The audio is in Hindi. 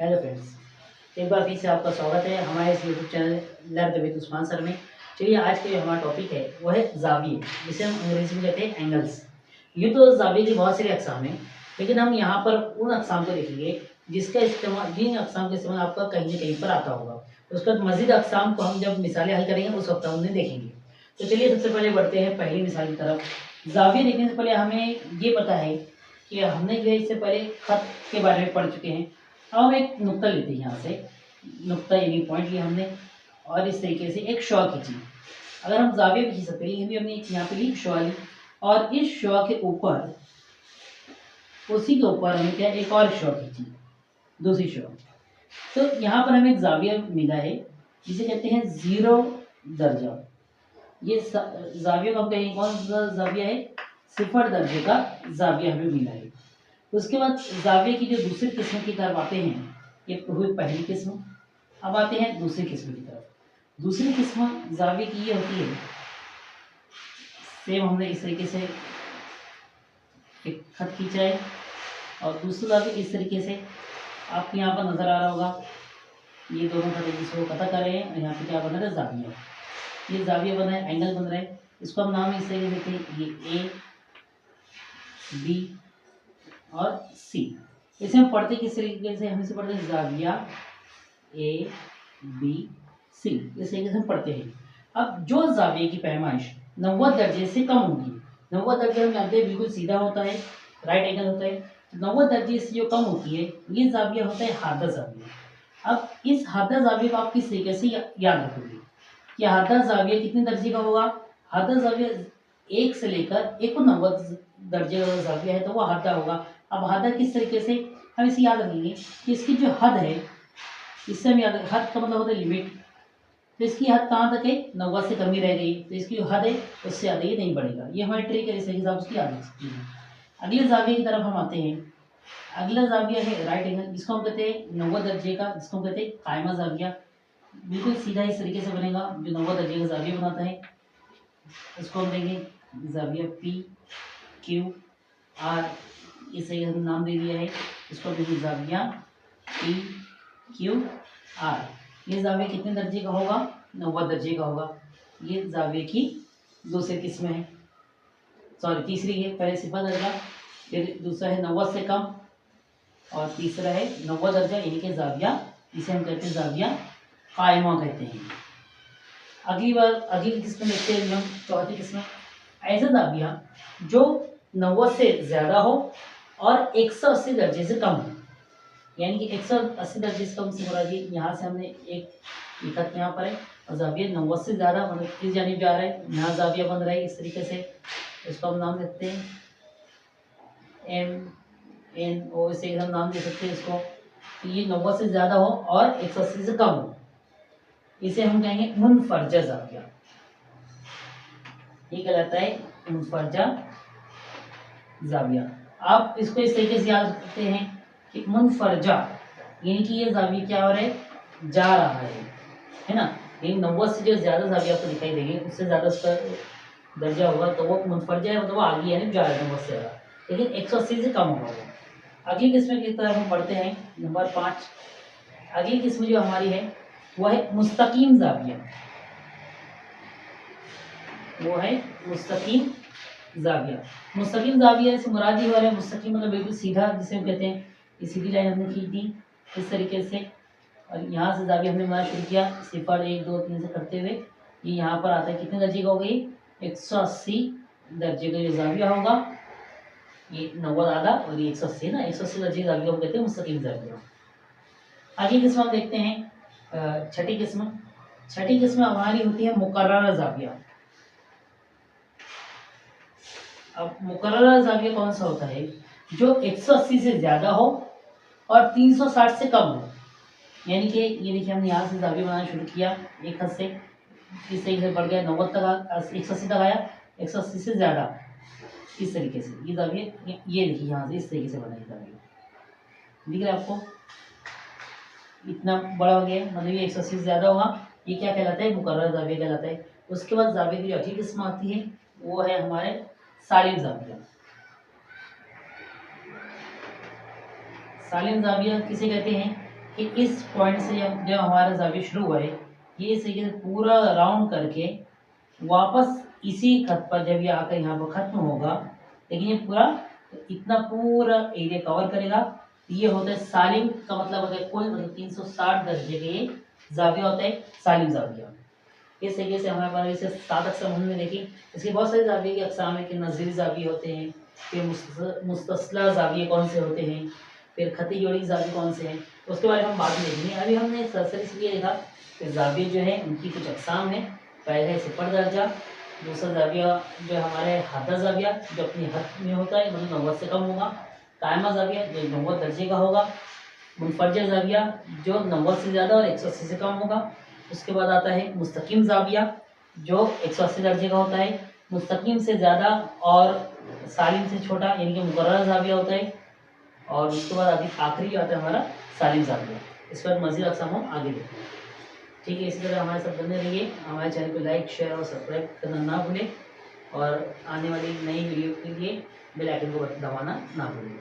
हेलो फ्रेंड्स, एक बार फिर से आपका स्वागत है हमारे इस YouTube channel learn with Usman sir में। चलिए, आज का जो हमारा टॉपिक है वो है जाविये, जिसे हम अंग्रेजी में कहते हैं एंगल्स। यूँ तो जाविये की बहुत सारी अकसाम हैं, लेकिन हम यहाँ पर उन अकसाम को देखेंगे जिसका इस्तेमाल, जिन अकसाम का इस्तेमाल आपका कहीं न कहीं पर आता होगा। उसके बाद मज़ीद अकसाम को हम जब मिसालें हल करेंगे उस वक्त हम उन्हें देखेंगे। तो चलिए, सबसे पहले बढ़ते हैं पहली मिसाल की तरफ। जाविये देखने से पहले हमें ये पता है कि हमने जो है इससे पहले खत के बारे में पढ़ चुके हैं। अब हम एक नुक्ता लेते हैं, यहाँ से नुक्ता यानी पॉइंट लिया हमने और इस तरीके से एक शॉ खींची। अगर हम जाविया भी खींच सकते हैं, ये भी हमने यहाँ पे ली शॉ ली और इस शॉ के ऊपर, उसी के ऊपर हमें क्या एक और शॉ खींची, दूसरी शॉ। तो यहाँ पर हमें एक जाविया मिला है जिसे कहते हैं 0 दर्जा। ये जाविया का कहेंगे कौन सा जाविया है? 0 दर्जे का जाविया हमें मिला है। उसके बाद जाविये की जो दूसरी किस्म की तरफ आते हैं, ये हुई पहली किस्म। अब आते हैं दूसरी किस्म की तरफ। दूसरी किस्म जाविये की ये होती है, सेम हमने इस तरीके से एक खत खींचा है और दूसरा जाविया इस तरीके से आपको यहाँ पर नजर आ रहा होगा। ये दोनों खत जिसको कथा कर रहे हैं, यहाँ पे क्या बन रहा है? जाविया। ये जाविया बन रहा है, एंगल बन रहा है। इसको हम नाम इस तरीके से देते हैं, ये ए बी और सी। इसे हम पढ़ते किस तरीके से? हम इसे पढ़ते हैं जाविया ए बी सी, इस तरीके से हम पढ़ते हैं। अब जो जाविये की पैमाइश 90 दर्जे से कम होगी, 90 दर्जे हम जानते हैं बिल्कुल सीधा होता है, राइट एंगल होता है। 90 दर्जे से जो कम होती है ये जाविया होता है हादा जाविया। अब इस हादा जाविये को आप किस तरीके से याद रखोगे कि हादा जाविया कितने दर्जे का होगा? हादा जाविया 1 से लेकर 91 दर्जे का जाविया है तो वो हादा होगा। अब हद किस तरीके से हम इसे याद रखेंगे कि इसकी जो हद है, इससे हम याद, हद का मतलब होता है लिमिट। तो इसकी हद कहाँ तक है? 90 से कम ही रह गई, तो इसकी जो हद है उससे ज़्यादा ये नहीं बढ़ेगा। ये हमारी ट्रिक है, इसी हिसाब से याद रख सकते हैं। अगले जाविये की तरफ हम आते हैं। अगला जाविया है राइट एंगल, जिसको हम कहते हैं 90 दर्जे का, जिसको हम कहते हैं कायमा जाविया। बिल्कुल सीधा इस तरीके से बनेगा, जो 90 दर्जे का जाविया बनाता है। इसको हम देंगे जाविया पी क्यू आर, इसे हम नाम दे दिया है। इसको देखिए जाविया पी क्यू आर। ये जाविया कितने दर्जे का होगा? 90 दर्जे का होगा। ये जाविये की दूसरी किस्म है, सॉरी तीसरी है। पहले 0 दर्जा, फिर दूसरा है 90 से कम और तीसरा है 90 दर्जा, यानी कि जाविया, इसे हम कहते हैं जाविया कायमा कहते हैं। अगली किस्म देखते हैं हम, चौथी किस्म। ऐसा जाविया जो 90 से ज़्यादा हो और 180 दर्जे से कम हो, यानी कि 180 दर्जे से कम से मुराद ये, यहाँ से हमने एक खत यहाँ पर है और जाविया 90 से ज़्यादा मतलब इस जानिब जा रहा है, यहाँ जाविया बन रहा है इस तरीके से। इसको हम नाम देते हैं MNO, इसे हम नाम दे सकते हैं इसको। तो ये 90 से ज़्यादा हो और 180 से कम हो, इसे हम कहेंगे मुनफरजा जाविया। ये कहलाता है मुनफरजा जाविया। आप इसको इस तरीके से याद रखते हैं कि मुनफरजा यानी कि ये जाविया क्या हो रहा है? जा रहा है ना। लेकिन 90 से जो ज़्यादा जाविया आपको दिखाई देंगे, उससे ज़्यादा उसका दर्जा होगा तो वो मुनफरजा है, मतलब वो आगे यानी जा रहा है 90 से ज़्यादा, लेकिन 180 से कम होगा वो। अगली किस्म की तरफ हम पढ़ते हैं, नंबर 5। अगली किस्म जो हमारी है वो है मुस्तकीम जाविया। वो है मुस्तकीम जाविया। मुस्तकीम जाविया से मुराद ही हो रहा है, मुस्तकीम मतलब बिल्कुल सीधा, जिसे हम कहते हैं ये सीधी लाइन हमने खींच दी इस तरीके से और यहाँ से जाविया हमने बनाना शुरू किया 0 1 2 3 से करते हुए। ये यहाँ पर आता है, कितने दर्जे का हो गई? 180 दर्जे का जो जाविया होगा, ये 90 आधा और ये 180 ना, 180 दर्जे का जाविया को कहते हैं मुस्तकीम जाविया। अगली किस्म हम देखते हैं छठी किस्म। छठी किस्म हमारी होती है मुकर्रर जाविया। अब मुकर्रर जाविया कौन सा होता है? जो 180 से ज़्यादा हो और 360 से कम हो, यानी कि ये देखिए हमने यहाँ से जाविया बनाना शुरू किया एक हद से, इस तरीके से बढ़ गया 90 तक, 180 तक आया, 180 से ज़्यादा, इस तरीके से ये जाविया, ये देखिए यहाँ से इस तरीके से बना जाविया, दिख रहा है आपको? इतना बड़ा हो गया, मतलब ये 180 से ज़्यादा होगा, ये क्या कहलाता है? मुकर्रर जाविया कहलाता है। उसके बाद जाविया की जो अगली किस्म आती है वो है हमारे सालिम जाविया। सालिम जाविया किसे कहते हैं? कि इस पॉइंट से जब हमारा जाविया शुरू हुआ है, ये इस तरीके से पूरा राउंड करके वापस इसी खत पर जब ये आकर यहाँ पर ख़त्म होगा, लेकिन ये पूरा इतना पूरा एरिया कवर करेगा। ये होता है सालिम का मतलब होता है कुल, मतलब 360 दर्जे के ये जाविया होता है सालिम जाविया। इस तरीके से हमारे पास इसे 7 अक़साम हमने देखी। इसके बहुत सारे जाविये के अक़साम है कि नज़ीर जाविये होते हैं, फिर मुस्तस्ला जाविये कौन से होते हैं, फिर खती जोड़ी जाविये कौन से हैं, उसके बारे में हम बाद में देखेंगे। अभी हमने सरसरी से ये देखा कि जाविये जो है उनकी कुछ अक़साम है। पहला है सिफर दर्जा, दूसरा जाविया जो हमारे हादा जाविया जो अपनी हद में होता है, मतलब 90 से कम होगा। कायमा जाविया जो 90 दर्जे का होगा। मुनफरजा जाविया जो 90 से ज़्यादा और 180 से कम होगा। उसके बाद आता है मुस्तकीम जाविया जो 180 दर्जे का होता है। मुस्तकीम से ज़्यादा और सालिम से छोटा यानी कि मुकर्रर जाविया होता है। और उसके बाद अभी आखिरी आता है हमारा सालिम जाविया। इस पर मज़ीद अक़साम हम आगे देखेंगे। ठीक है, इसी तरह हमारे साथ बने रहिए। हमारे चैनल को लाइक, शेयर और सब्सक्राइब करना ना भूलें, और आने वाली नई वीडियो के लिए बेल आइकन को दबाना ना भूलें।